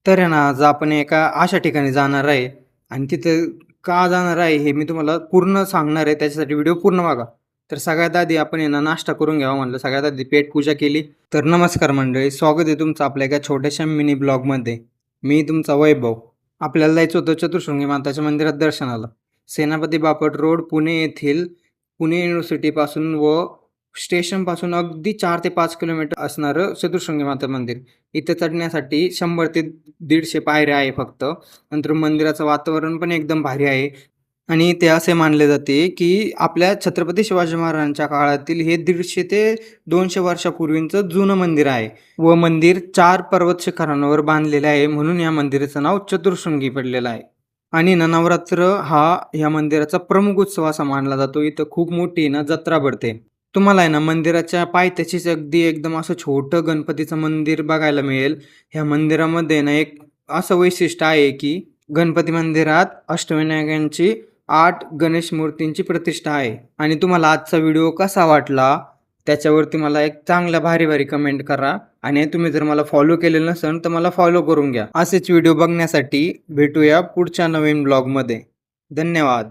तर आहे ना, आज आपण एका अशा ठिकाणी जाणार आहे आणि तिथं का जाणार आहे हे मी तुम्हाला पूर्ण सांगणार आहे. त्याच्यासाठी व्हिडिओ पूर्ण बघा. तर सगळ्यात आधी आपण आहे ना, नाश्ता करून घ्यावा म्हणलं. सगळ्यात आधी पेटपूजा केली. तर नमस्कार मंडळी, स्वागत आहे तुमचं आपल्या एका छोट्याशा मिनी ब्लॉगमध्ये. मी तुमचा वैभव. आपल्याला जायचं होतं चतुर्शृंगी माताच्या मंदिरात दर्शनाला. सेनापती बापट रोड, पुणे येथील पुणे युनिव्हर्सिटीपासून व स्टेशनपासून अगदी 4 ते 5 किलोमीटर असणारं चतुर्शृंगी माता मंदिर. इथं चढण्यासाठी 100 ते 150 पायऱ्या आहे फक्त. नंतर मंदिराचं वातावरण पण एकदम भारी आहे आणि ते असे मानले जाते, की आपल्या छत्रपती शिवाजी महाराजांच्या काळातील हे 150 ते 200 वर्षापूर्वीचं जुनं मंदिर आहे व मंदिर 4 पर्वत शिखरांवर बांधलेलं आहे. म्हणून या मंदिराचं नाव चतुर्शृंगी पडलेलं आहे. आणि ना नवरात्र हा या मंदिराचा प्रमुख उत्सव असा मानला जातो. इथं खूप मोठी ना जत्रा भरते. तुम्हाला आहे ना मंदिराच्या पायथ्याशीच अगदी एकदम असं छोटं गणपतीचं मंदिर बघायला मिळेल. ह्या मंदिरामध्ये ना एक असं वैशिष्ट्य आहे, की गणपती मंदिरात अष्टविनायकांची 8 गणेश मूर्तींची प्रतिष्ठा आहे. आणि तुम्हाला आजचा व्हिडिओ कसा वाटला, त्याच्यावरती मला एक चांगल्या भारी-भारी कमेंट करा. आणि तुम्ही जर मला फॉलो केलेलं नसेल, तर मला फॉलो करून घ्या. असेच व्हिडिओ बघण्यासाठी भेटूया पुढच्या नवीन ब्लॉगमध्ये. धन्यवाद.